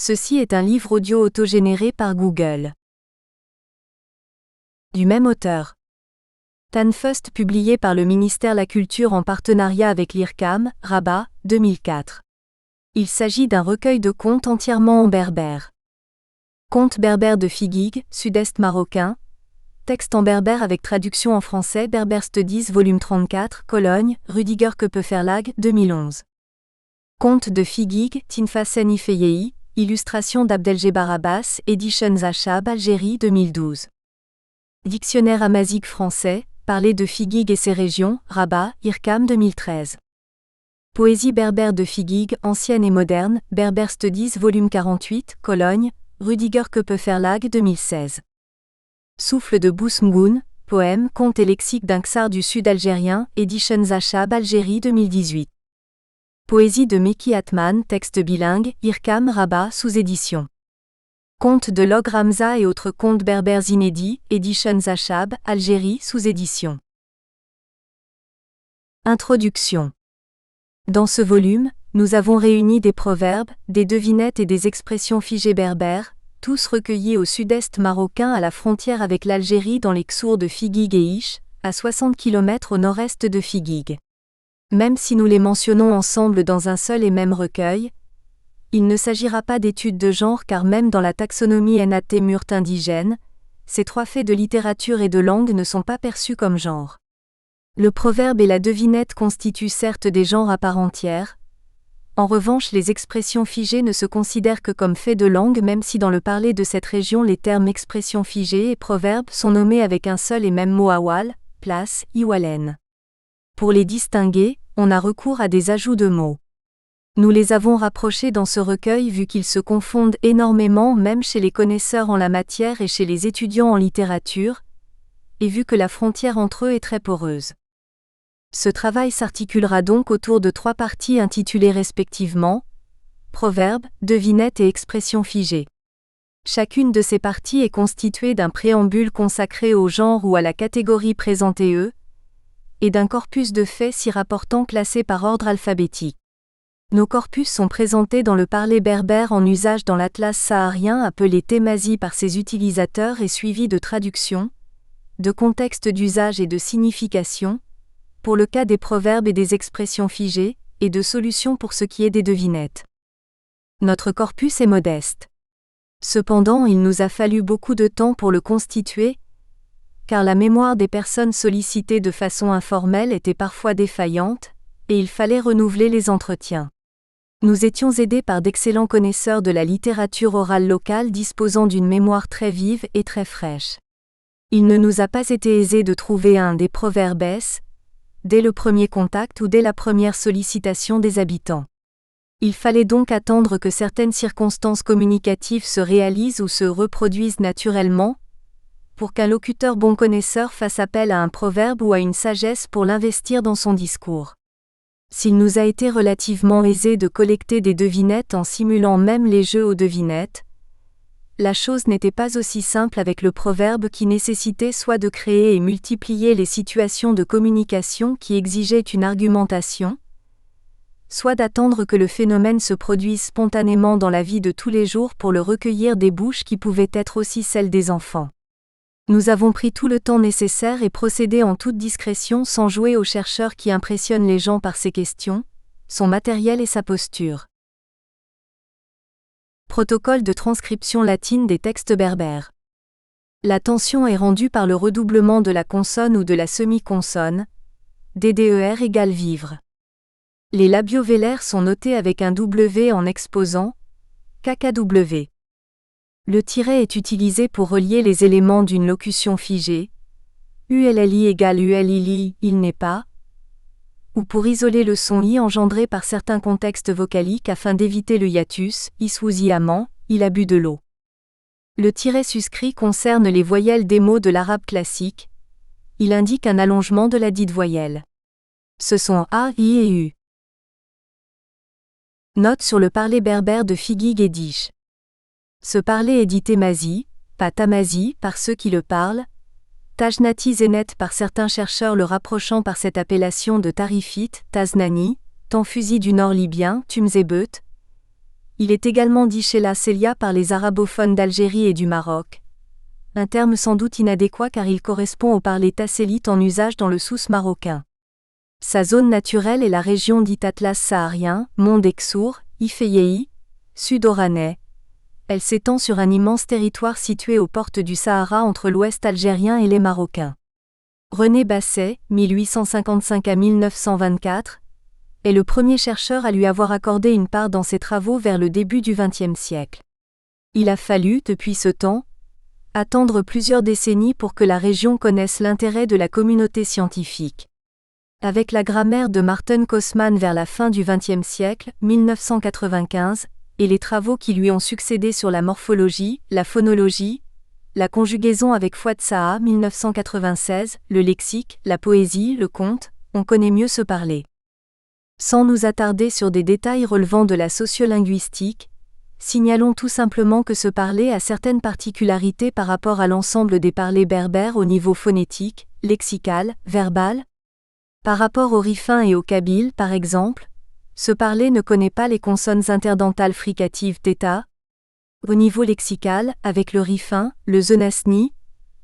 Ceci est un livre audio autogénéré par Google. Du même auteur. Tanfust publié par le ministère la Culture en partenariat avec l'IRCAM, Rabat, 2004. Il s'agit d'un recueil de contes entièrement en berbère. Contes berbères de Figuig, sud-est marocain. Texte en berbère avec traduction en français Berber Studies volume 34, Cologne, Rudiger Köppe-Verlag, 2011. Contes de Figuig, Tinfasen Ifeyei, illustration d'Abdelgebar Abbas, Editions Achab, Algérie, 2012. Dictionnaire amazique français, parler de Figuig et ses régions, Rabat, IRCAM 2013. Poésie berbère de Figuig, ancienne et moderne, Berber Studies volume 48, Cologne, Rudiger Köppe-Verlag 2016. Souffle de Bousmgoun, poème, conte et lexique d'un Ksar du Sud algérien, Editions Achab, Algérie 2018. Poésie de Meki Atman, texte bilingue, IRCAM Rabat sous édition. Contes de Log Ramza et autres contes berbères inédits, Editions Achab, Algérie sous édition. Introduction. Dans ce volume, nous avons réuni des proverbes, des devinettes et des expressions figées berbères, tous recueillis au sud-est marocain à la frontière avec l'Algérie dans les Ksours de Figuig et Ish, à 60 km au nord-est de Figuig. Même si nous les mentionnons ensemble dans un seul et même recueil, il ne s'agira pas d'études de genre car même dans la taxonomie NAT-MURT indigène, ces trois faits de littérature et de langue ne sont pas perçus comme genre. Le proverbe et la devinette constituent certes des genres à part entière. En revanche, les expressions figées ne se considèrent que comme faits de langue même si dans le parler de cette région les termes expressions figées et proverbes sont nommés avec un seul et même mot awal, place, iwalen. Pour les distinguer, on a recours à des ajouts de mots. Nous les avons rapprochés dans ce recueil vu qu'ils se confondent énormément même chez les connaisseurs en la matière et chez les étudiants en littérature, et vu que la frontière entre eux est très poreuse. Ce travail s'articulera donc autour de trois parties intitulées respectivement Proverbes, devinettes et expressions figées. Chacune de ces parties est constituée d'un préambule consacré au genre ou à la catégorie présentée et d'un corpus de faits s'y rapportant classés par ordre alphabétique. Nos corpus sont présentés dans le parler berbère en usage dans l'atlas saharien appelé Temazi par ses utilisateurs et suivis de traductions, de contexte d'usage et de signification, pour le cas des proverbes et des expressions figées, et de solutions pour ce qui est des devinettes. Notre corpus est modeste. Cependant, il nous a fallu beaucoup de temps pour le constituer, car la mémoire des personnes sollicitées de façon informelle était parfois défaillante, et il fallait renouveler les entretiens. Nous étions aidés par d'excellents connaisseurs de la littérature orale locale disposant d'une mémoire très vive et très fraîche. Il ne nous a pas été aisé de trouver un des proverbes dès le premier contact ou dès la première sollicitation des habitants. Il fallait donc attendre que certaines circonstances communicatives se réalisent ou se reproduisent naturellement, pour qu'un locuteur bon connaisseur fasse appel à un proverbe ou à une sagesse pour l'investir dans son discours. S'il nous a été relativement aisé de collecter des devinettes en simulant même les jeux aux devinettes, la chose n'était pas aussi simple avec le proverbe qui nécessitait soit de créer et multiplier les situations de communication qui exigeaient une argumentation, soit d'attendre que le phénomène se produise spontanément dans la vie de tous les jours pour le recueillir des bouches qui pouvaient être aussi celles des enfants. Nous avons pris tout le temps nécessaire et procédé en toute discrétion sans jouer au chercheur qui impressionne les gens par ses questions, son matériel et sa posture. Protocole de transcription latine des textes berbères. L'attention est rendue par le redoublement de la consonne ou de la semi-consonne, DDER égale vivre. Les labiovélaires sont notés avec un W en exposant KKW. Le tiret est utilisé pour relier les éléments d'une locution figée, ULLI égale ULILI, il n'est pas, ou pour isoler le son I engendré par certains contextes vocaliques afin d'éviter le hiatus, Iswouzi amant, il a bu de l'eau. Le tiret suscrit concerne les voyelles des mots de l'arabe classique, il indique un allongement de la dite voyelle. Ce sont A, I et U. Note sur le parler berbère de Figuig et d'Ish. Ce parler est dit Temazi, pas Tamazi par ceux qui le parlent, Tajnati Zenet par certains chercheurs le rapprochant par cette appellation de Tarifite, Taznani, temps fusil du nord libyen, Tumzebet, Il est également dit Chela Celia par les arabophones d'Algérie et du Maroc. Un terme sans doute inadéquat car il correspond au parler tassélite en usage dans le Souss marocain. Sa zone naturelle est la région dite Atlas saharien, Mont d'Exour, Ifeyei, Sud-Oranais. Elle s'étend sur un immense territoire situé aux portes du Sahara entre l'ouest algérien et les Marocains. René Basset, 1855 à 1924, est le premier chercheur à lui avoir accordé une part dans ses travaux vers le début du XXe siècle. Il a fallu, depuis ce temps, attendre plusieurs décennies pour que la région connaisse l'intérêt de la communauté scientifique. Avec la grammaire de Martin Kosman vers la fin du XXe siècle, 1995, et les travaux qui lui ont succédé sur la morphologie, la phonologie, la conjugaison avec Fouad Saha, 1996, le lexique, la poésie, le conte, on connaît mieux ce parler. Sans nous attarder sur des détails relevant de la sociolinguistique, signalons tout simplement que ce parler a certaines particularités par rapport à l'ensemble des parlers berbères au niveau phonétique, lexical, verbal. Par rapport au rifin et au kabyle, par exemple, ce parler ne connaît pas les consonnes interdentales fricatives θ. Au niveau lexical, avec le rifin, le zenasni,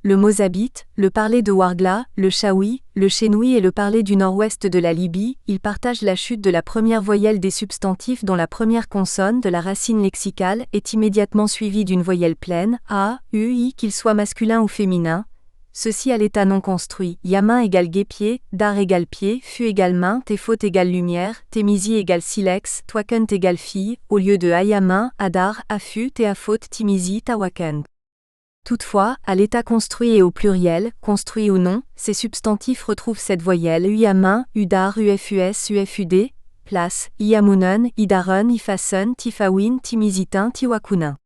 le mozabite, le parler de Ouargla, le chaoui, le chénoui et le parler du nord-ouest de la Libye, ils partagent la chute de la première voyelle des substantifs dont la première consonne de la racine lexicale est immédiatement suivie d'une voyelle pleine, a, u, i, qu'il soit masculin ou féminin. Ceci à l'état non construit. Yamin égale guépier, dar égale pied, fu égale main, téfot égale lumière, témisi égale silex, twakent égale fille, au lieu de ayamin, adar, afu, téafot, timisi, tawakent. Toutefois, à l'état construit et au pluriel, construit ou non, ces substantifs retrouvent cette voyelle uyamin, udar, ufus, ufud, place, iamunen, idarun, ifasun, tifawin, timisitin, tiwakunin.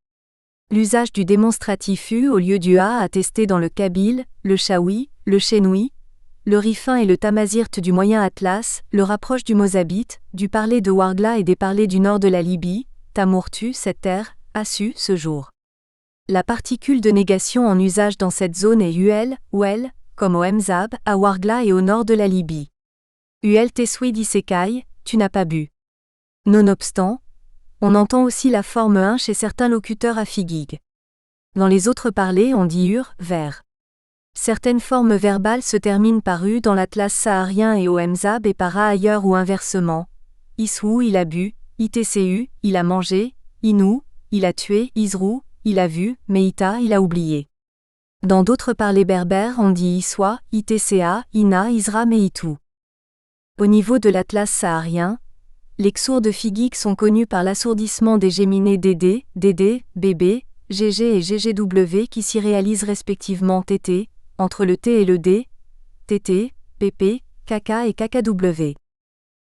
L'usage du démonstratif U au lieu du A attesté dans le kabyle, le chaoui, le chénoui, le rifin et le tamazirt du Moyen Atlas, le rapproche du mozabite, du parler de Ouargla et des parlers du nord de la Libye, tamourtu, cette terre, assu, ce jour. La particule de négation en usage dans cette zone est UL, ouel, comme au Mzab, à Ouargla et au nord de la Libye. UL teswi disekai, tu n'as pas bu. Nonobstant, on entend aussi la forme 1 chez certains locuteurs affigig. Dans les autres parlers on dit ur, vers. Certaines formes verbales se terminent par u dans l'Atlas saharien et au Mzab et par a ailleurs ou inversement. Isou, il a bu, itcu, il a mangé, inou, il a tué, isrou, il a vu, meïta, il a oublié. Dans d'autres parlers berbères on dit iswa, itca, ina, isra, meitou. Au niveau de l'Atlas saharien, les xours de figig sont connus par l'assourdissement des géminés dd, dd, bb, gg et ggw qui s'y réalisent respectivement tt, entre le t et le d, tt, pp, kk et kkw.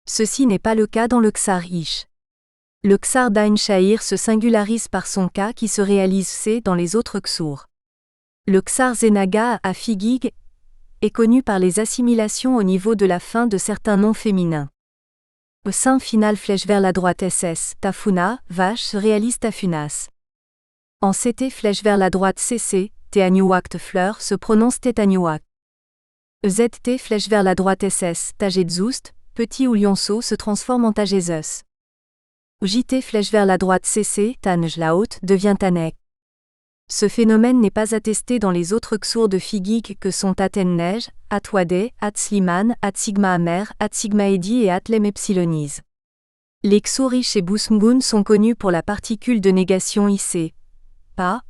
Ceci n'est pas le cas dans le xar ish. Le xar d'Ain Shahir se singularise par son k qui se réalise c dans les autres xours. Le xar zenaga à figig est connu par les assimilations au niveau de la fin de certains noms féminins. Au sein final flèche vers la droite ss, tafuna, vache se réalise tafunas. En ct flèche vers la droite cc, teanyuakt fleur se prononce tetanyuak. Zt flèche vers la droite ss, tagetzoust, petit ou lionceau se transforme en tagezus. Jt flèche vers la droite cc, tanjlaot devient tanek. Ce phénomène n'est pas attesté dans les autres xours de figig que sont Aten-Neige, Atwade, At-Sliman, At-Sigma-Amer, At-Sigma-Edi et Atlem Epsiloniz. Les xours ish et bousmgoun sont connus pour la particule de négation ic, pas,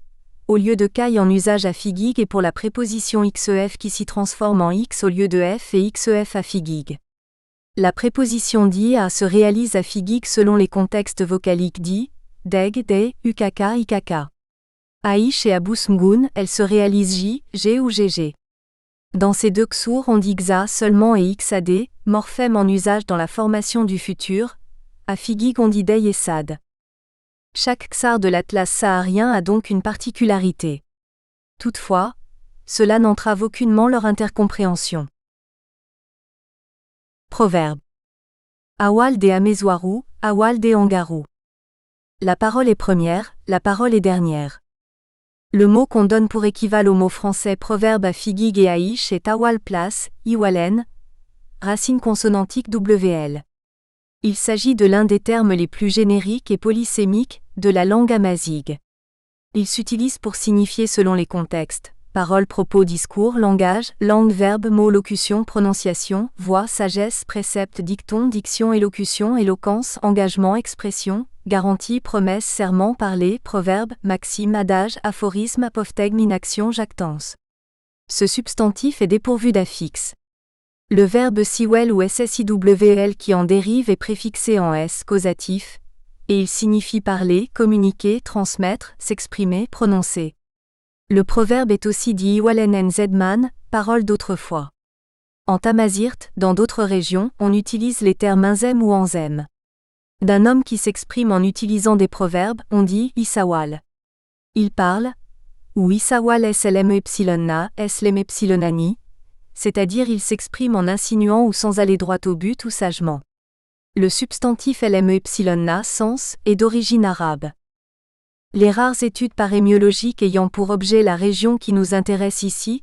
au lieu de kai en usage à figig et pour la préposition xef qui s'y transforme en x au lieu de f et xef à figig. La préposition di a se réalise à figig selon les contextes vocaliques di, deg, de, ukk, ikk. À ish et à bousmgoun, elle se réalise j, g ou gg. Dans ces deux xours on dit xa seulement et xad, morphème en usage dans la formation du futur, à figig on dit dey et sad. Chaque xar de l'Atlas saharien a donc une particularité. Toutefois, cela n'entrave aucunement leur intercompréhension. Proverbe. Awal de Amezoarou, Awal de Angarou. La parole est première, la parole est dernière. Le mot qu'on donne pour équivalent au mot français proverbe à figig et à ish est awal place, iwalen, racine consonantique wl. Il s'agit de l'un des termes les plus génériques et polysémiques de la langue amazighe. Il s'utilise pour signifier selon les contextes: parole, propos, discours, langage, langue, verbe, mot, locution, prononciation, voix, sagesse, précepte, dicton, diction, élocution, éloquence, engagement, expression, garantie, promesse, serment, parler, proverbe, maxime, adage, aphorisme, apophthegme, inaction, jactance. Ce substantif est dépourvu d'affixe. Le verbe siwel ou ssiwl qui en dérive est préfixé en s causatif, et il signifie parler, communiquer, transmettre, s'exprimer, prononcer. Le proverbe est aussi dit iwalen en zedman, parole d'autrefois. En tamazirt, dans d'autres régions, on utilise les termes inzem ou anzem. D'un homme qui s'exprime en utilisant des proverbes, on dit isawal. Il parle, ou isawal slm epsilonna, slm epsilonani, c'est-à-dire il s'exprime en insinuant ou sans aller droit au but ou sagement. Le substantif lme epsilonna sens est d'origine arabe. Les rares études parémiologiques ayant pour objet la région qui nous intéresse ici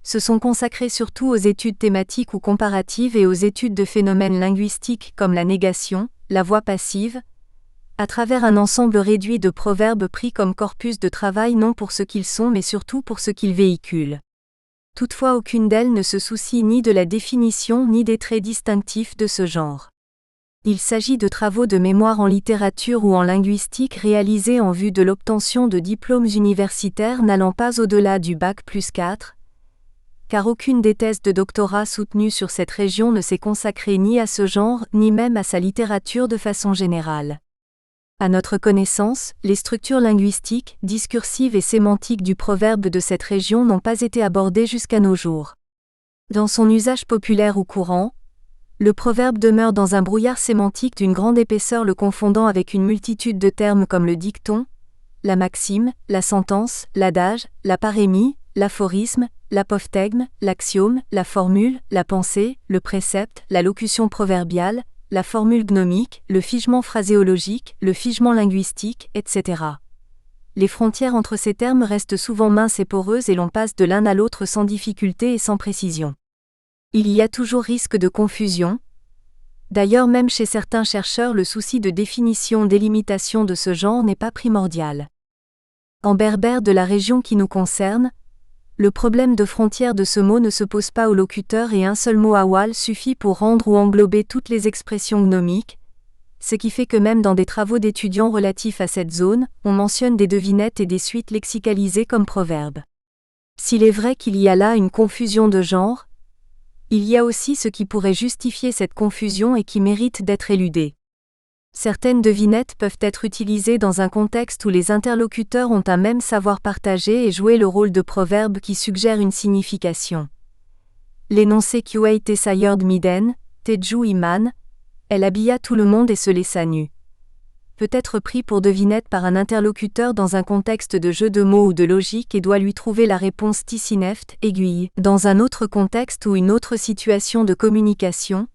se sont consacrées surtout aux études thématiques ou comparatives et aux études de phénomènes linguistiques comme la négation, la voix passive, à travers un ensemble réduit de proverbes pris comme corpus de travail non pour ce qu'ils sont mais surtout pour ce qu'ils véhiculent. Toutefois, aucune d'elles ne se soucie ni de la définition ni des traits distinctifs de ce genre. Il s'agit de travaux de mémoire en littérature ou en linguistique réalisés en vue de l'obtention de diplômes universitaires n'allant pas au-delà du bac+4, car aucune des thèses de doctorat soutenues sur cette région ne s'est consacrée ni à ce genre ni même à sa littérature de façon générale. À notre connaissance, les structures linguistiques, discursives et sémantiques du proverbe de cette région n'ont pas été abordées jusqu'à nos jours. Dans son usage populaire ou courant, le proverbe demeure dans un brouillard sémantique d'une grande épaisseur, le confondant avec une multitude de termes comme le dicton, la maxime, la sentence, l'adage, la parémie, l'aphorisme, l'apophthegme, l'axiome, la formule, la pensée, le précepte, la locution proverbiale, la formule gnomique, le figement phraséologique, le figement linguistique, etc. Les frontières entre ces termes restent souvent minces et poreuses et l'on passe de l'un à l'autre sans difficulté et sans précision. Il y a toujours risque de confusion. D'ailleurs, même chez certains chercheurs, le souci de définition, délimitation de ce genre n'est pas primordial. En berbère de la région qui nous concerne, le problème de frontière de ce mot ne se pose pas au locuteur et un seul mot awal suffit pour rendre ou englober toutes les expressions gnomiques, ce qui fait que même dans des travaux d'étudiants relatifs à cette zone, on mentionne des devinettes et des suites lexicalisées comme proverbes. S'il est vrai qu'il y a là une confusion de genre, il y a aussi ce qui pourrait justifier cette confusion et qui mérite d'être éludé. Certaines devinettes peuvent être utilisées dans un contexte où les interlocuteurs ont un même savoir partagé et jouer le rôle de proverbe qui suggère une signification. L'énoncé Kiwei Tessayord Miden, Teju Iman, elle habilla tout le monde et se laissa nu, peut être pris pour devinette par un interlocuteur dans un contexte de jeu de mots ou de logique et doit lui trouver la réponse Tissineft, aiguille, dans un autre contexte ou une autre situation de communication.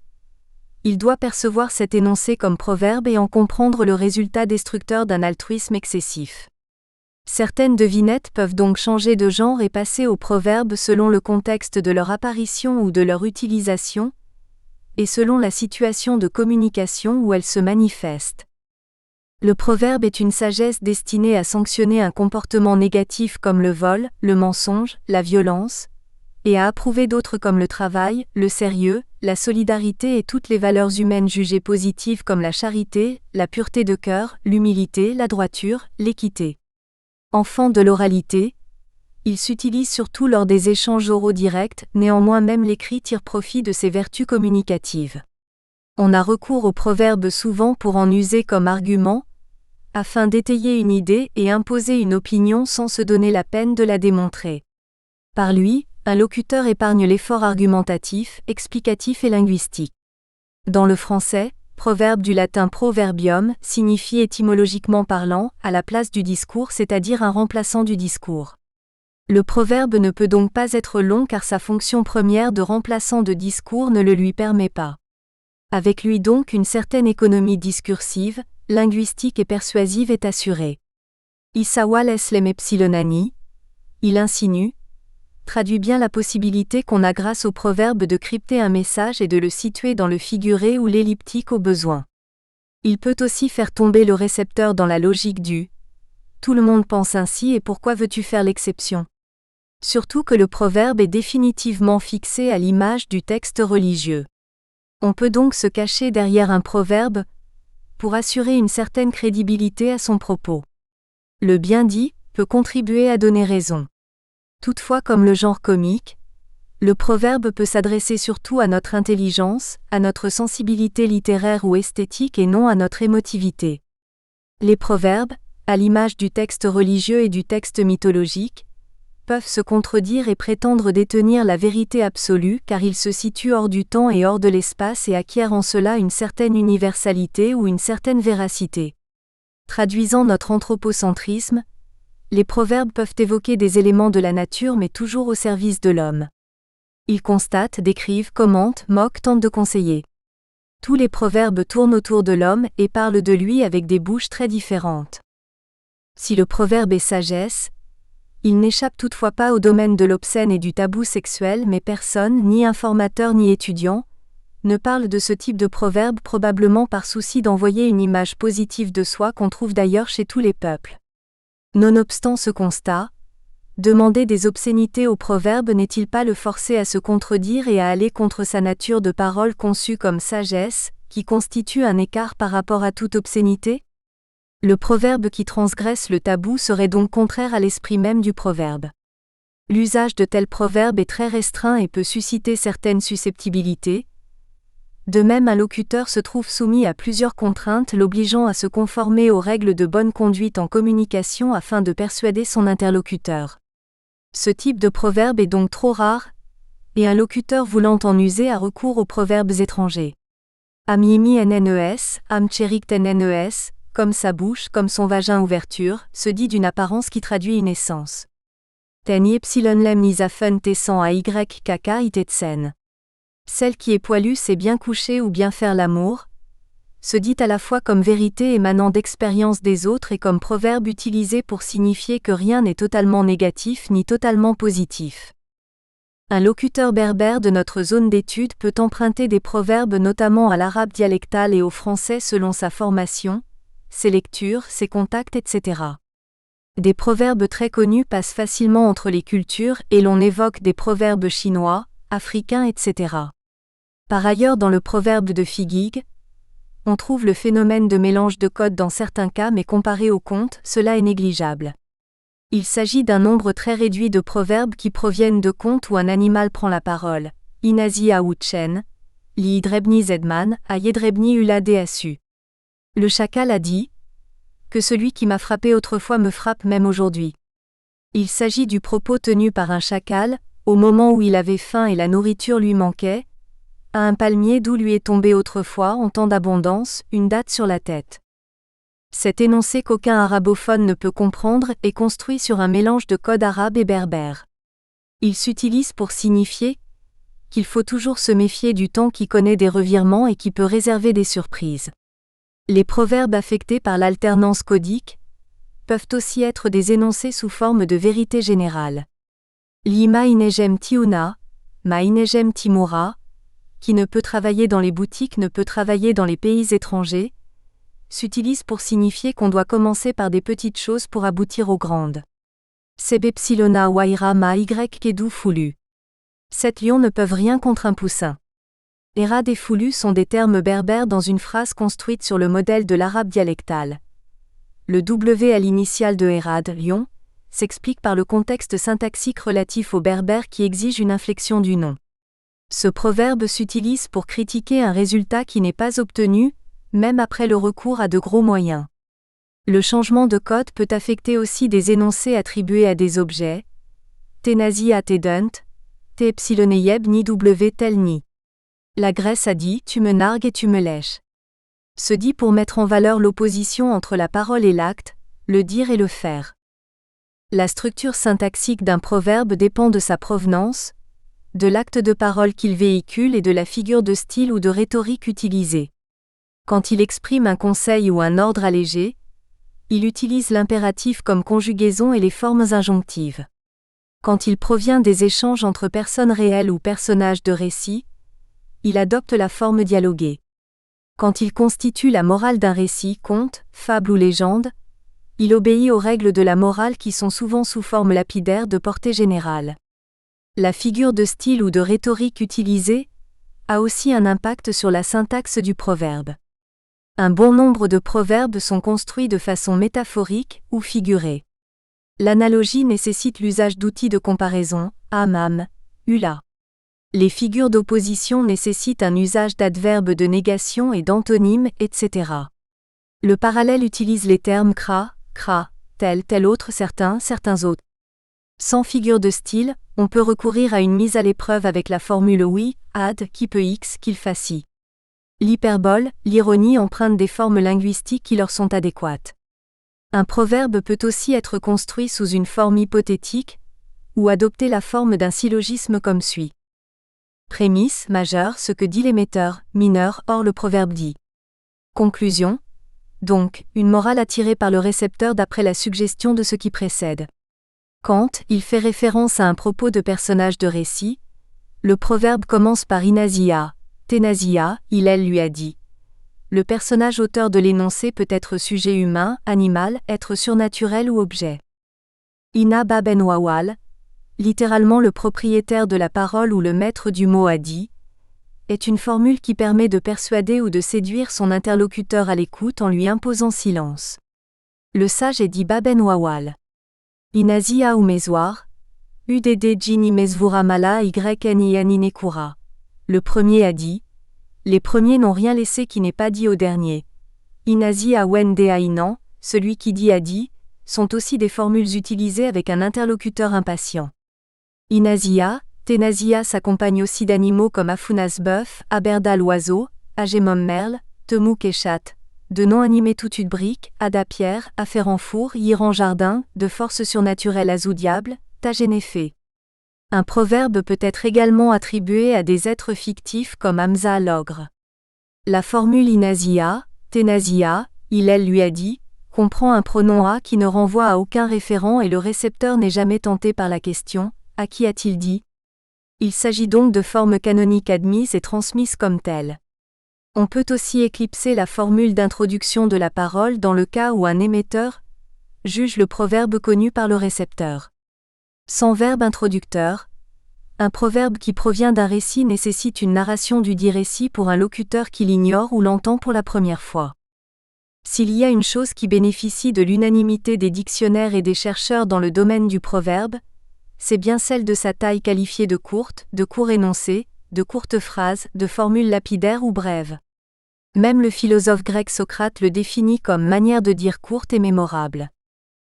Il doit percevoir cet énoncé comme proverbe et en comprendre le résultat destructeur d'un altruisme excessif. Certaines devinettes peuvent donc changer de genre et passer au proverbe selon le contexte de leur apparition ou de leur utilisation, et selon la situation de communication où elles se manifestent. Le proverbe est une sagesse destinée à sanctionner un comportement négatif comme le vol, le mensonge, la violence, et à approuver d'autres comme le travail, le sérieux, la solidarité et toutes les valeurs humaines jugées positives comme la charité, la pureté de cœur, l'humilité, la droiture, l'équité. Enfant de l'oralité, il s'utilise surtout lors des échanges oraux directs, néanmoins même l'écrit tire profit de ses vertus communicatives. On a recours au proverbe souvent pour en user comme argument, afin d'étayer une idée et imposer une opinion sans se donner la peine de la démontrer. Par lui, un locuteur épargne l'effort argumentatif, explicatif et linguistique. Dans le français, proverbe du latin proverbium signifie étymologiquement parlant, à la place du discours, c'est-à-dire un remplaçant du discours. Le proverbe ne peut donc pas être long car sa fonction première de remplaçant de discours ne le lui permet pas. Avec lui donc une certaine économie discursive, linguistique et persuasive est assurée. Isawal eslem epsilonani, il insinue, traduit bien la possibilité qu'on a grâce au proverbe de crypter un message et de le situer dans le figuré ou l'elliptique au besoin. Il peut aussi faire tomber le récepteur dans la logique du « tout le monde pense ainsi et pourquoi veux-tu faire l'exception ?» Surtout que le proverbe est définitivement fixé à l'image du texte religieux. On peut donc se cacher derrière un proverbe pour assurer une certaine crédibilité à son propos. Le bien dit peut contribuer à donner raison. Toutefois, comme le genre comique, le proverbe peut s'adresser surtout à notre intelligence, à notre sensibilité littéraire ou esthétique et non à notre émotivité. Les proverbes, à l'image du texte religieux et du texte mythologique, peuvent se contredire et prétendre détenir la vérité absolue car ils se situent hors du temps et hors de l'espace et acquièrent en cela une certaine universalité ou une certaine véracité. Traduisant notre anthropocentrisme, les proverbes peuvent évoquer des éléments de la nature mais toujours au service de l'homme. Ils constatent, décrivent, commentent, moquent, tentent de conseiller. Tous les proverbes tournent autour de l'homme et parlent de lui avec des bouches très différentes. Si le proverbe est sagesse, il n'échappe toutefois pas au domaine de l'obscène et du tabou sexuel mais personne, ni informateur ni étudiant, ne parle de ce type de proverbe probablement par souci d'envoyer une image positive de soi qu'on trouve d'ailleurs chez tous les peuples. Nonobstant ce constat, demander des obscénités au proverbe n'est-il pas le forcer à se contredire et à aller contre sa nature de parole conçue comme sagesse, qui constitue un écart par rapport à toute obscénité ? Le proverbe qui transgresse le tabou serait donc contraire à l'esprit même du proverbe. L'usage de tels proverbes est très restreint et peut susciter certaines susceptibilités. De même, un locuteur se trouve soumis à plusieurs contraintes l'obligeant à se conformer aux règles de bonne conduite en communication afin de persuader son interlocuteur. Ce type de proverbe est donc trop rare, et un locuteur voulant en user a recours aux proverbes étrangers. Amimi nnes, amcherikt nnes, comme sa bouche, comme son vagin ouverture, se dit d'une apparence qui traduit une essence. Ten yepsilon nisafen tessan a ykk itetsen. Celle qui est poilue sait bien coucher ou bien faire l'amour, se dit à la fois comme vérité émanant d'expérience des autres et comme proverbe utilisé pour signifier que rien n'est totalement négatif ni totalement positif. Un locuteur berbère de notre zone d'étude peut emprunter des proverbes notamment à l'arabe dialectal et au français selon sa formation, ses lectures, ses contacts, etc. Des proverbes très connus passent facilement entre les cultures et l'on évoque des proverbes chinois, africains, etc. Par ailleurs, dans le proverbe de Figig, on trouve le phénomène de mélange de codes dans certains cas mais comparé au conte, cela est négligeable. Il s'agit d'un nombre très réduit de proverbes qui proviennent de contes où un animal prend la parole. Inazi Aouchen, Li Idrebni Zedman, Ayedrebni Uladeasu. Le chacal a dit que celui qui m'a frappé autrefois me frappe même aujourd'hui. Il s'agit du propos tenu par un chacal, au moment où il avait faim et la nourriture lui manquait, à un palmier d'où lui est tombé autrefois, en temps d'abondance, une date sur la tête. Cet énoncé qu'aucun arabophone ne peut comprendre est construit sur un mélange de codes arabes et berbères. Il s'utilise pour signifier qu'il faut toujours se méfier du temps qui connaît des revirements et qui peut réserver des surprises. Les proverbes affectés par l'alternance codique peuvent aussi être des énoncés sous forme de vérité générale. Lima inegem tiuna, ma inegem timura, qui ne peut travailler dans les boutiques ne peut travailler dans les pays étrangers, s'utilise pour signifier qu'on doit commencer par des petites choses pour aboutir aux grandes. Sebepsilona waira ma y kedu foulu. 7 lions ne peuvent rien contre un poussin. Erad et foulu sont des termes berbères dans une phrase construite sur le modèle de l'arabe dialectal. Le W à l'initiale de Erad, lion, s'explique par le contexte syntaxique relatif au berbère qui exige une inflexion du nom. Ce proverbe s'utilise pour critiquer un résultat qui n'est pas obtenu, même après le recours à de gros moyens. Le changement de code peut affecter aussi des énoncés attribués à des objets. Tenazi atedunt, te epsiloneyeb ni w tel ni. La Grèce a dit « tu me nargues et tu me lèches ». Se dit pour mettre en valeur l'opposition entre la parole et l'acte, le dire et le faire. La structure syntaxique d'un proverbe dépend de sa provenance, de l'acte de parole qu'il véhicule et de la figure de style ou de rhétorique utilisée. Quand il exprime un conseil ou un ordre allégé, il utilise l'impératif comme conjugaison et les formes injonctives. Quand il provient des échanges entre personnes réelles ou personnages de récit, il adopte la forme dialoguée. Quand il constitue la morale d'un récit, conte, fable ou légende, il obéit aux règles de la morale qui sont souvent sous forme lapidaire de portée générale. La figure de style ou de rhétorique utilisée a aussi un impact sur la syntaxe du proverbe. Un bon nombre de proverbes sont construits de façon métaphorique ou figurée. L'analogie nécessite l'usage d'outils de comparaison, am, ula. Les figures d'opposition nécessitent un usage d'adverbes de négation et d'antonymes, etc. Le parallèle utilise les termes cra, tel autre, certains autres. Sans figure de style, on peut recourir à une mise à l'épreuve avec la formule oui, ad, qui peut x, qu'il fasse y. L'hyperbole, l'ironie empruntent des formes linguistiques qui leur sont adéquates. Un proverbe peut aussi être construit sous une forme hypothétique, ou adopter la forme d'un syllogisme comme suit. Prémisse, majeure, ce que dit l'émetteur, mineur, or le proverbe dit. Conclusion. Donc, une morale attirée par le récepteur d'après la suggestion de ce qui précède. Quand il fait référence à un propos de personnage de récit, le proverbe commence par Inasia, Tenasia, elle lui a dit. Le personnage auteur de l'énoncé peut être sujet humain, animal, être surnaturel ou objet. Ina baben wawal, littéralement le propriétaire de la parole ou le maître du mot a dit, est une formule qui permet de persuader ou de séduire son interlocuteur à l'écoute en lui imposant silence. Le sage est dit baben wawal. Inazia ou mesoir, udd jini mesvura mala yni aninekura. Le premier a dit. Les premiers n'ont rien laissé qui n'est pas dit au dernier. Inazia wende ainan, celui qui dit a dit, sont aussi des formules utilisées avec un interlocuteur impatient. Inazia, Tenasia s'accompagne aussi d'animaux comme Afunas bœuf, Aberda l'oiseau, Agemom merle, Temouk et chat, de noms animés toute brique, Ada pierre, Afférent four, Yiran jardin, de force surnaturelle Azou diable, Tagénéfé. Un proverbe peut être également attribué à des êtres fictifs comme Hamza l'ogre. La formule Inazia, Tenasia, elle lui a dit, comprend un pronom a qui ne renvoie à aucun référent et le récepteur n'est jamais tenté par la question, à qui a-t-il dit ? Il s'agit donc de formes canoniques admises et transmises comme telles. On peut aussi éclipser la formule d'introduction de la parole dans le cas où un émetteur juge le proverbe connu par le récepteur. Sans verbe introducteur, un proverbe qui provient d'un récit nécessite une narration du dit récit pour un locuteur qui l'ignore ou l'entend pour la première fois. S'il y a une chose qui bénéficie de l'unanimité des dictionnaires et des chercheurs dans le domaine du proverbe, c'est bien celle de sa taille qualifiée de courte, de court énoncé, de courtes phrases, de formules lapidaires ou brèves. Même le philosophe grec Socrate le définit comme manière de dire courte et mémorable.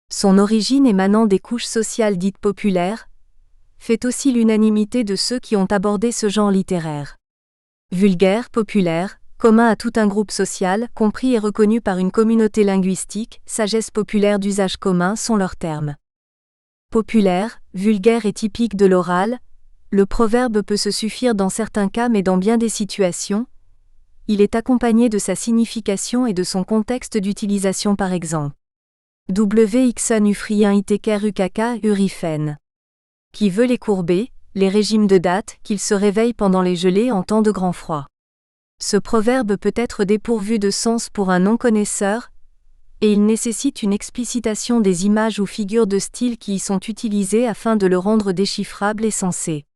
Son origine émanant des couches sociales dites populaires, fait aussi l'unanimité de ceux qui ont abordé ce genre littéraire. Vulgaire, populaire, commun à tout un groupe social, compris et reconnu par une communauté linguistique, sagesse populaire d'usage commun sont leurs termes. Populaire, vulgaire et typique de l'oral, le proverbe peut se suffire dans certains cas mais dans bien des situations, il est accompagné de sa signification et de son contexte d'utilisation par exemple. Wixon ufrien iteker ukaka urifen. Qui veut les courber, les régimes de date, qu'il se réveille pendant les gelées en temps de grand froid. Ce proverbe peut être dépourvu de sens pour un non-connaisseur, et il nécessite une explicitation des images ou figures de style qui y sont utilisées afin de le rendre déchiffrable et sensé.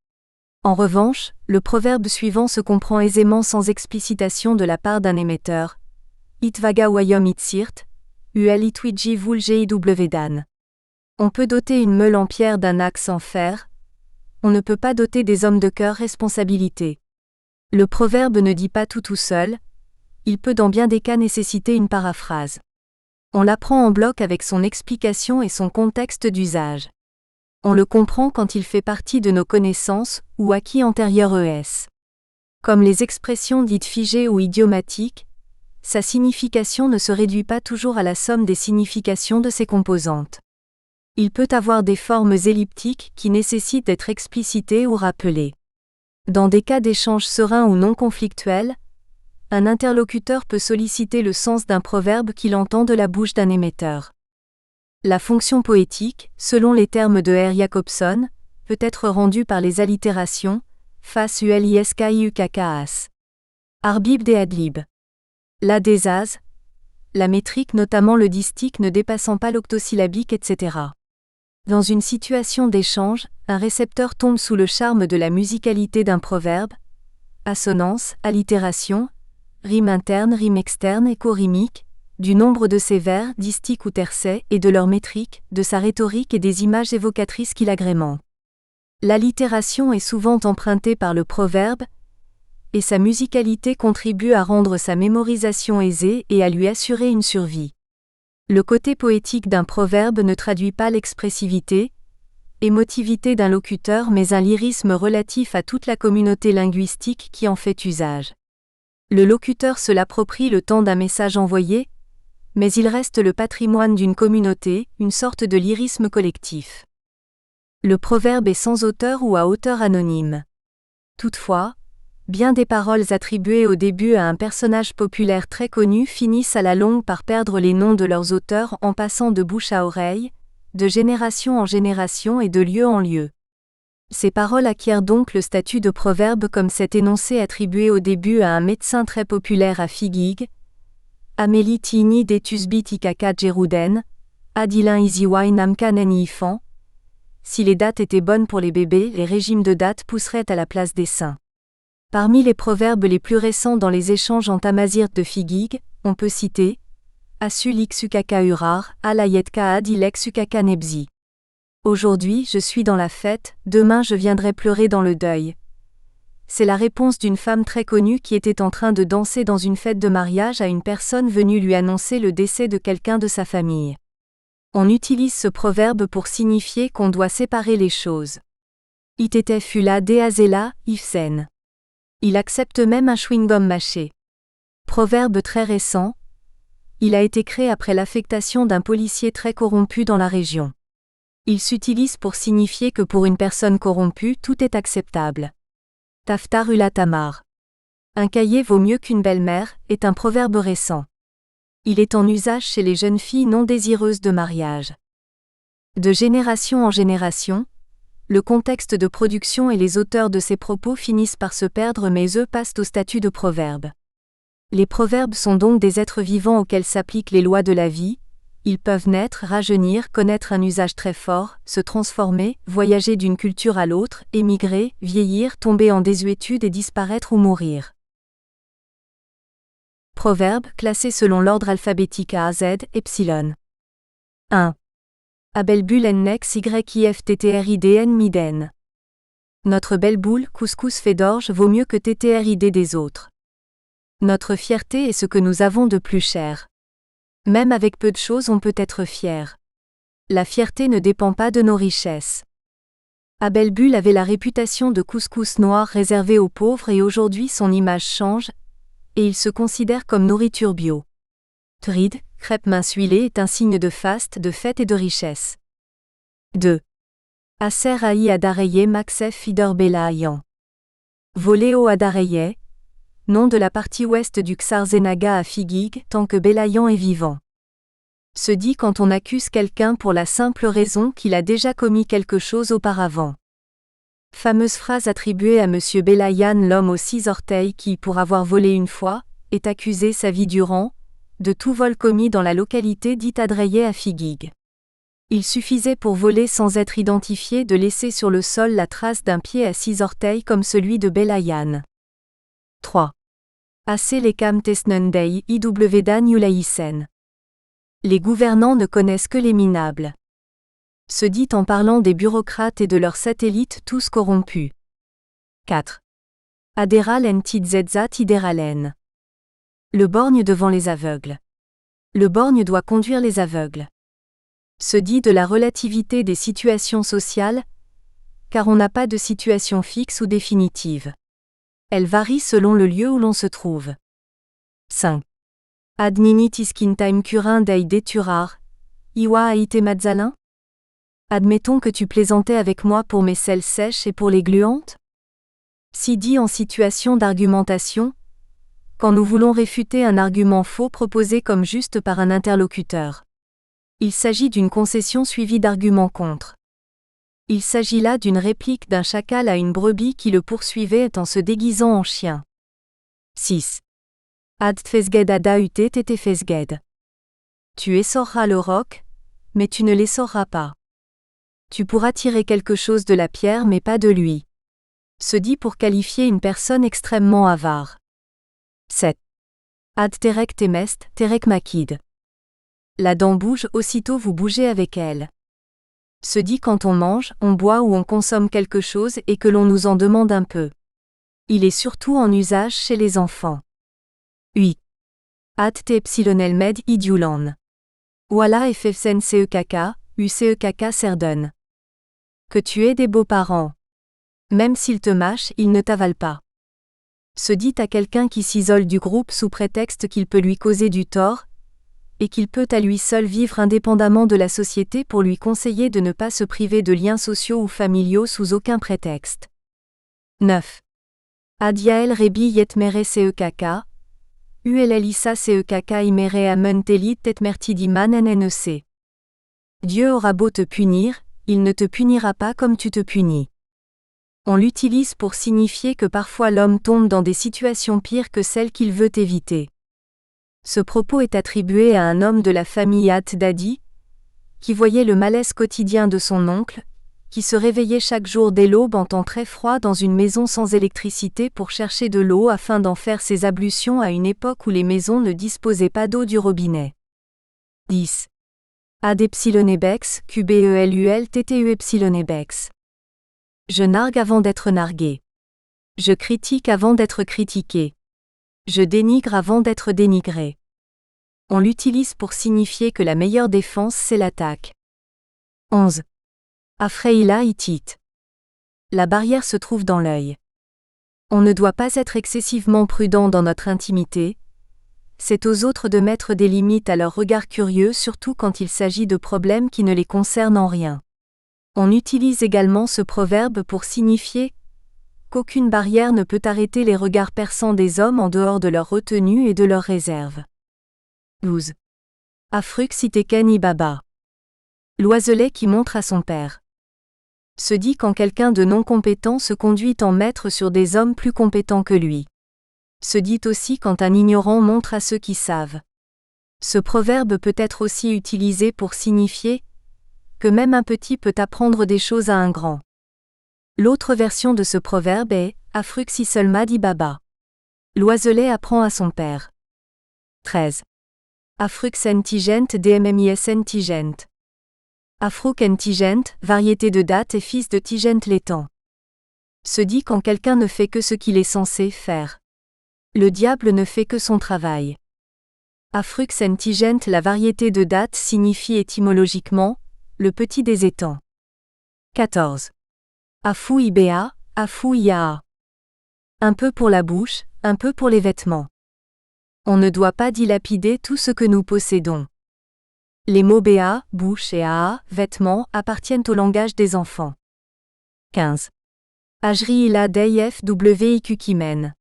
En revanche, le proverbe suivant se comprend aisément sans explicitation de la part d'un émetteur. Itvaga wayom itsirt, ul itwiji vulgeiwdan. On peut doter une meule en pierre d'un axe en fer. On ne peut pas doter des hommes de cœur responsabilité. Le proverbe ne dit pas tout seul, il peut dans bien des cas nécessiter une paraphrase. On l'apprend en bloc avec son explication et son contexte d'usage. On le comprend quand il fait partie de nos connaissances ou acquis antérieurs ES. Comme les expressions dites figées ou idiomatiques, sa signification ne se réduit pas toujours à la somme des significations de ses composantes. Il peut avoir des formes elliptiques qui nécessitent d'être explicitées ou rappelées. Dans des cas d'échange serein ou non conflictuel, un interlocuteur peut solliciter le sens d'un proverbe qu'il entend de la bouche d'un émetteur. La fonction poétique, selon les termes de R. Jacobson, peut être rendu par les allitérations, fas uliskiukkas. Arbib des adlib. La désase, la métrique notamment le distique ne dépassant pas l'octosyllabique etc. Dans une situation d'échange, un récepteur tombe sous le charme de la musicalité d'un proverbe, assonance, allitération, rime interne, rime externe, écho rimique, du nombre de ses vers, distiques ou tercets, et de leur métrique, de sa rhétorique et des images évocatrices qui l'agrémentent. L'allitération est souvent empruntée par le proverbe, et sa musicalité contribue à rendre sa mémorisation aisée et à lui assurer une survie. Le côté poétique d'un proverbe ne traduit pas l'expressivité, émotivité d'un locuteur mais un lyrisme relatif à toute la communauté linguistique qui en fait usage. Le locuteur se l'approprie le temps d'un message envoyé, mais il reste le patrimoine d'une communauté, une sorte de lyrisme collectif. Le proverbe est sans auteur ou à auteur anonyme. Toutefois, bien des paroles attribuées au début à un personnage populaire très connu finissent à la longue par perdre les noms de leurs auteurs en passant de bouche à oreille, de génération en génération et de lieu en lieu. Ces paroles acquièrent donc le statut de proverbe comme cet énoncé attribué au début à un médecin très populaire à Figig, Amélie Tini Detusbit Ikaka Jeruden, Adilin Iziwai Namkanen Ifan. Si les dates étaient bonnes pour les bébés, les régimes de dates pousseraient à la place des saints. Parmi les proverbes les plus récents dans les échanges en tamazirt de Figig, on peut citer Asulik Sukaka Urar, Alayetka Adilek Sukaka Nebzi. Aujourd'hui je suis dans la fête, demain je viendrai pleurer dans le deuil. C'est la réponse d'une femme très connue qui était en train de danser dans une fête de mariage à une personne venue lui annoncer le décès de quelqu'un de sa famille. On utilise ce proverbe pour signifier qu'on doit séparer les choses. Itete fula deazela, ifsen. Il accepte même un chewing-gum mâché. Proverbe très récent. Il a été créé après l'affectation d'un policier très corrompu dans la région. Il s'utilise pour signifier que pour une personne corrompue, tout est acceptable. Taftar ula tamar. Un cahier vaut mieux qu'une belle-mère, est un proverbe récent. Il est en usage chez les jeunes filles non désireuses de mariage. De génération en génération, le contexte de production et les auteurs de ces propos finissent par se perdre mais eux passent au statut de proverbes. Les proverbes sont donc des êtres vivants auxquels s'appliquent les lois de la vie. Ils peuvent naître, rajeunir, connaître un usage très fort, se transformer, voyager d'une culture à l'autre, émigrer, vieillir, tomber en désuétude et disparaître ou mourir. Proverbes classés selon l'ordre alphabétique A à Z, Epsilon. 1. Abelbul ennex yifttridn miden. Notre belle boule, couscous fait d'orge vaut mieux que ttrid des autres. Notre fierté est ce que nous avons de plus cher. Même avec peu de choses on peut être fier. La fierté ne dépend pas de nos richesses. Abelbul avait la réputation de couscous noir réservé aux pauvres et aujourd'hui son image change, et il se considère comme nourriture bio. Trid, crêpe mince huilée est un signe de faste, de fête et de richesse. 2. Aser aï adareye maxef fider bela ayan. Voléo adareye, nom de la partie ouest du Ksar Zenaga à Figig, tant que Belayan est vivant. Se dit quand on accuse quelqu'un pour la simple raison qu'il a déjà commis quelque chose auparavant. Fameuse phrase attribuée à M. Belayan, l'homme aux 6 orteils qui, pour avoir volé une fois, est accusé sa vie durant, de tout vol commis dans la localité dite Adreye à Figig. Il suffisait pour voler sans être identifié de laisser sur le sol la trace d'un pied à 6 orteils comme celui de Belayan. 3. Assez lekam tesnundei iwdan yulaisen. Les gouvernants ne connaissent que les minables. Se dit en parlant des bureaucrates et de leurs satellites tous corrompus. 4. Aderal en tidzedzat ideralen. Le borgne devant les aveugles. Le borgne doit conduire les aveugles. Se dit de la relativité des situations sociales, car on n'a pas de situation fixe ou définitive. Elle varie selon le lieu où l'on se trouve. 5. Adminit iskintaim curin dei deturar, iwa aite mazzalin. Admettons que tu plaisantais avec moi pour mes selles sèches et pour les gluantes. Si dit en situation d'argumentation, quand nous voulons réfuter un argument faux proposé comme juste par un interlocuteur. Il s'agit d'une concession suivie d'arguments contre. Il s'agit là d'une réplique d'un chacal à une brebis qui le poursuivait en se déguisant en chien. 6. Ad tfesged ada ut tete fesged. Tu essoreras le roc, mais tu ne l'essoreras pas. Tu pourras tirer quelque chose de la pierre mais pas de lui. Se dit pour qualifier une personne extrêmement avare. 7. Ad terek temest, terek makid. La dent bouge, aussitôt vous bougez avec elle. Se dit quand on mange, on boit ou on consomme quelque chose et que l'on nous en demande un peu. Il est surtout en usage chez les enfants. 8. Ad te epsilonel med idiulan. Voilà effefsen cekk, ucekk serden. Que tu aies des beaux-parents. Même s'ils te mâchent, ils ne t'avalent pas. Se dit à quelqu'un qui s'isole du groupe sous prétexte qu'il peut lui causer du tort, et qu'il peut à lui seul vivre indépendamment de la société pour lui conseiller de ne pas se priver de liens sociaux ou familiaux sous aucun prétexte. 9. Adiael rebi yetmere cekk, ullisa cekk imere amentelit tetmertidiman nnec. Dieu aura beau te punir, il ne te punira pas comme tu te punis. On l'utilise pour signifier que parfois l'homme tombe dans des situations pires que celles qu'il veut éviter. Ce propos est attribué à un homme de la famille At-Dadi, qui voyait le malaise quotidien de son oncle, qui se réveillait chaque jour dès l'aube en temps très froid dans une maison sans électricité pour chercher de l'eau afin d'en faire ses ablutions à une époque où les maisons ne disposaient pas d'eau du robinet. 10. Ad epsilonebex, qbelul ttu epsilonebex. Je nargue avant d'être nargué. Je critique avant d'être critiqué. Je dénigre avant d'être dénigré. On l'utilise pour signifier que la meilleure défense c'est l'attaque. 11. Afreila itit. La barrière se trouve dans l'œil. On ne doit pas être excessivement prudent dans notre intimité. C'est aux autres de mettre des limites à leur regard curieux, surtout quand il s'agit de problèmes qui ne les concernent en rien. On utilise également ce proverbe pour signifier qu'aucune barrière ne peut arrêter les regards perçants des hommes en dehors de leur retenue et de leur réserve. 12. Afrux iteken ibaba. L'oiselet qui montre à son père. Se dit quand quelqu'un de non compétent se conduit en maître sur des hommes plus compétents que lui. Se dit aussi quand un ignorant montre à ceux qui savent. Ce proverbe peut être aussi utilisé pour signifier que même un petit peut apprendre des choses à un grand. L'autre version de ce proverbe est « Afrux isolmad ibaba ». L'oiselet apprend à son père. 13. Afrux entigent dmmis entigent. Afrux entigent, variété de date et fils de Tigent l'étang. Se dit quand quelqu'un ne fait que ce qu'il est censé faire. Le diable ne fait que son travail. Afrux entigent, la variété de date signifie étymologiquement le petit des étangs. 14. Afou iba, afou ia. Un peu pour la bouche, un peu pour les vêtements. On ne doit pas dilapider tout ce que nous possédons. Les mots ba, bouche et aa, vêtements, appartiennent au langage des enfants. 15. Ajri ila deyf wikkimen.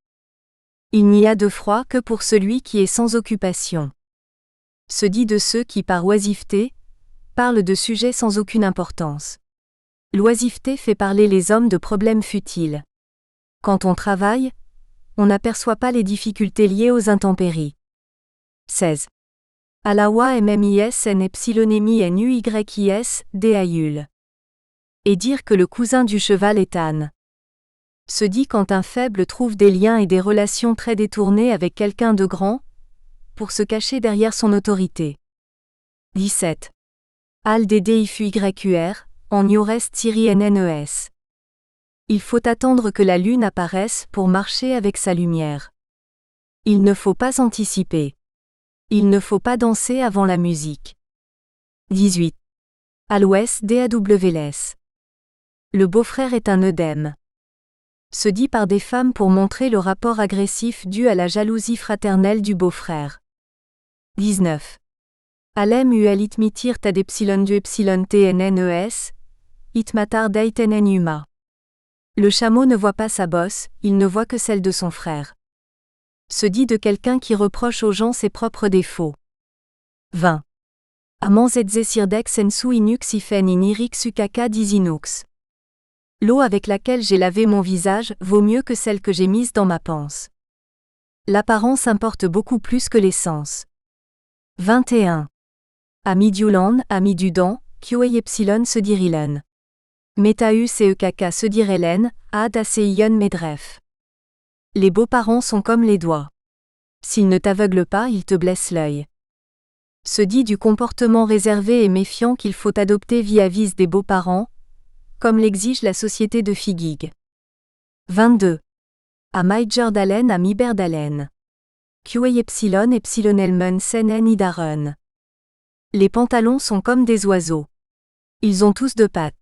Il n'y a de froid que pour celui qui est sans occupation. Se dit de ceux qui par oisiveté parlent de sujets sans aucune importance. L'oisiveté fait parler les hommes de problèmes futiles. Quand on travaille, on n'aperçoit pas les difficultés liées aux intempéries. 16. Alawa mmis n epsilonemi n uys daul. Et dire que le cousin du cheval est âne. Se dit quand un faible trouve des liens et des relations très détournées avec quelqu'un de grand, pour se cacher derrière son autorité. 17. Al ddifuyqr, en iores-nnes. Il faut attendre que la lune apparaisse pour marcher avec sa lumière. Il ne faut pas anticiper. Il ne faut pas danser avant la musique. 18. Aloes dawles. Le beau-frère est un œdème. Se dit par des femmes pour montrer le rapport agressif dû à la jalousie fraternelle du beau-frère. 19. Alem itmitir tad epsilon du epsilon tnnes, itmatar daitnenuma. Le chameau ne voit pas sa bosse, il ne voit que celle de son frère. Se dit de quelqu'un qui reproche aux gens ses propres défauts. 20. Amans etze sirdex ensu inux ifen in irix ukaka disinux. L'eau avec laquelle j'ai lavé mon visage vaut mieux que celle que j'ai mise dans ma panse. L'apparence importe beaucoup plus que l'essence. 21. Ami Dulan, ami Dudan, Kyoei Epsilon se dirilen. Metaus et Ekaka se direlen, Ad Aseion Medref. Les beaux-parents sont comme les doigts. S'ils ne t'aveuglent pas, ils te blessent l'œil. Se dit du comportement réservé et méfiant qu'il faut adopter vis-à-vis des beaux-parents, comme l'exige la société de Figig. 22. A Maijordalen a Miberdalen. Kyoei Epsilon Epsilonelmen Senen Idaren. Les pantalons sont comme des oiseaux. Ils ont tous deux pattes.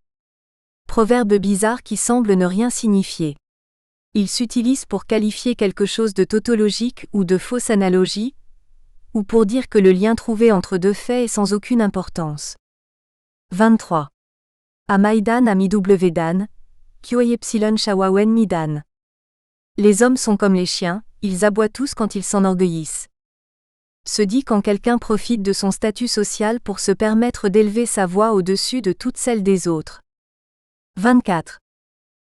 Proverbe bizarre qui semble ne rien signifier. Il s'utilise pour qualifier quelque chose de tautologique ou de fausse analogie, ou pour dire que le lien trouvé entre deux faits est sans aucune importance. 23. Amaidan Amidwdan, Kyoei Epsilon Shawawen Midan. Les hommes sont comme les chiens, ils aboient tous quand ils s'enorgueillissent. Se dit quand quelqu'un profite de son statut social pour se permettre d'élever sa voix au-dessus de toutes celles des autres. 24.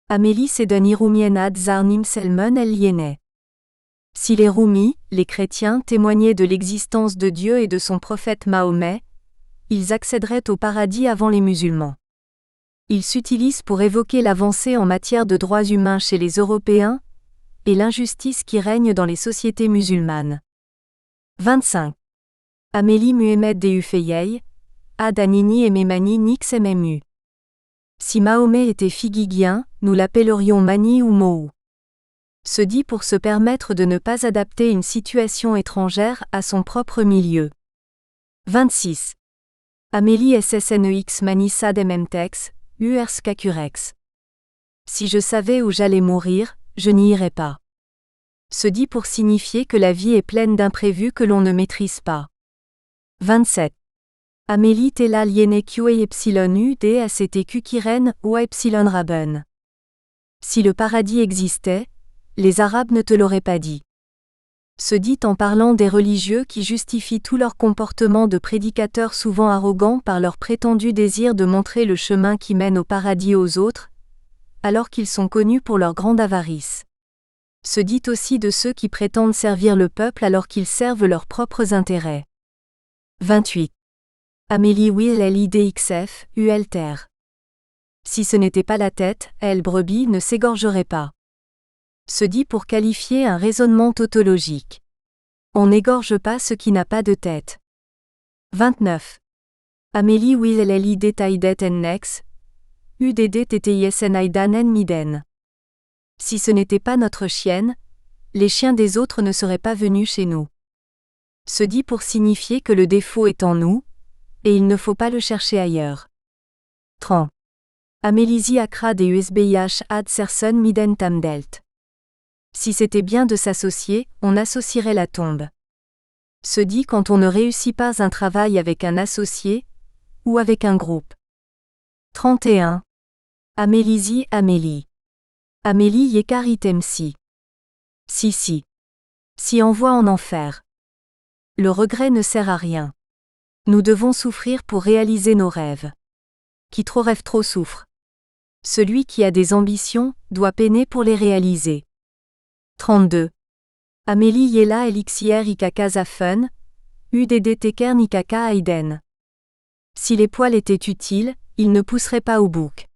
Amélie Sedon Irumienad Zarnim Selmon El Yéné. Si les Roumis, les chrétiens, témoignaient de l'existence de Dieu et de son prophète Mahomet, ils accéderaient au paradis avant les musulmans. Ils s'utilisent pour évoquer l'avancée en matière de droits humains chez les Européens et l'injustice qui règne dans les sociétés musulmanes. 25. Amélie Muhammad Deufeyei, Ad Anini et Memani Nix Mmu. Si Mahomet était figigien, nous l'appellerions Mani ou Mohou. Se dit pour se permettre de ne pas adapter une situation étrangère à son propre milieu. 26. Amélie SSNEX Manissa Dememtex, Urs Kakurex. Si je savais où j'allais mourir, je n'y irais pas. Se dit pour signifier que la vie est pleine d'imprévus que l'on ne maîtrise pas. 27. Amélie Tela Liene Kyoei Epsilon UD ACTQ Kiren ou Epsilon Raben. Si le paradis existait, les Arabes ne te l'auraient pas dit. Se dit en parlant des religieux qui justifient tout leur comportement de prédicateurs souvent arrogants par leur prétendu désir de montrer le chemin qui mène au paradis aux autres, alors qu'ils sont connus pour leur grande avarice. Se dit aussi de ceux qui prétendent servir le peuple alors qu'ils servent leurs propres intérêts. 28. Amélie Will LIDXF, ULTER. Si ce n'était pas la tête, elle brebis ne s'égorgerait pas. Se dit pour qualifier un raisonnement tautologique. On n'égorge pas ce qui n'a pas de tête. 29. Amélie Will LLID Taidet Nex, UDD TTISN Aidan en Miden. Si ce n'était pas notre chienne, les chiens des autres ne seraient pas venus chez nous. Se dit pour signifier que le défaut est en nous, et il ne faut pas le chercher ailleurs. 30. Amélisie Akra des USBIH Ad Serson Miden Tamdelt. Si c'était bien de s'associer, on associerait la tombe. Se dit quand on ne réussit pas un travail avec un associé, ou avec un groupe. 31. Amélisie Amélie. Amélie Yekaritemsi. Si. Si envoie en enfer. Le regret ne sert à rien. Nous devons souffrir pour réaliser nos rêves. Qui trop rêve trop souffre. Celui qui a des ambitions doit peiner pour les réaliser. 32. Amélie Yela Elixier Ikaka Zafen, UDD Teker Nikaka Aiden. Si les poils étaient utiles, ils ne pousseraient pas au bouc.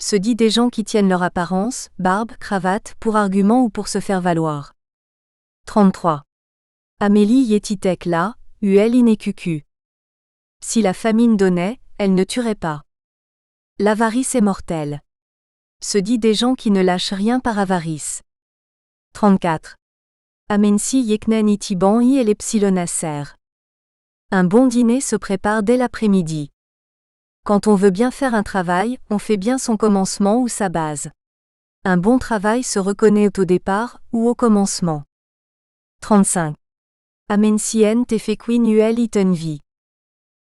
Se dit des gens qui tiennent leur apparence, barbe, cravate, pour argument ou pour se faire valoir. 33. Amélie Yetitek La, UL Inekuku. Si la famine donnait, elle ne tuerait pas. L'avarice est mortelle. Se dit des gens qui ne lâchent rien par avarice. 34. Amensi Yeknen Itiban I et l'Epsilon Acer. Un bon dîner se prépare dès l'après-midi. Quand on veut bien faire un travail, on fait bien son commencement ou sa base. Un bon travail se reconnaît au départ ou au commencement. 35. Amensi Tefequin UL Itenvi.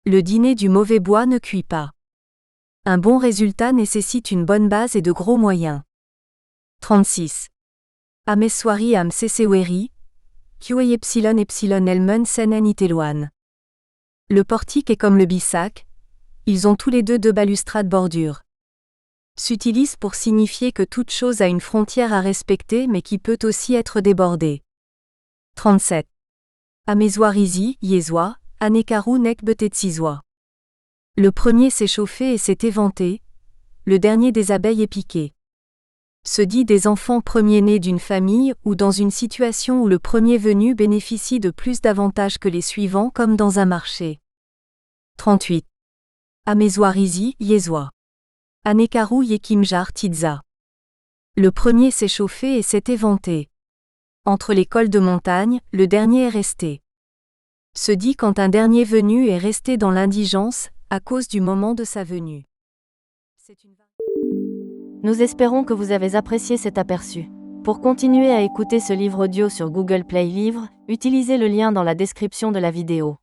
Le dîner du mauvais bois ne cuit pas. Un bon résultat nécessite une bonne base et de gros moyens. 36. Ameswari am Seseweri, Kyoei Epsilon Epsilon Elmen Senen Iteloan. Le portique est comme le bissac, ils ont tous les deux balustrades bordures. s'utilise pour signifier que toute chose a une frontière à respecter mais qui peut aussi être débordée. 37. Amezoirizi, Yezwa, Anekaru nek betetsizwa. Le premier s'est chauffé et s'est éventé, le dernier des abeilles est piqué. Se dit des enfants premiers-nés d'une famille ou dans une situation où le premier venu bénéficie de plus d'avantages que les suivants comme dans un marché. 38. Amezoirizi, Yezwa. Anekaru yekimjar tizza. Le premier s'est chauffé et s'est éventé. Entre les cols de montagne, le dernier est resté. Se dit quand un dernier venu est resté dans l'indigence, à cause du moment de sa venue. Nous espérons que vous avez apprécié cet aperçu. Pour continuer à écouter ce livre audio sur Google Play Livres, utilisez le lien dans la description de la vidéo.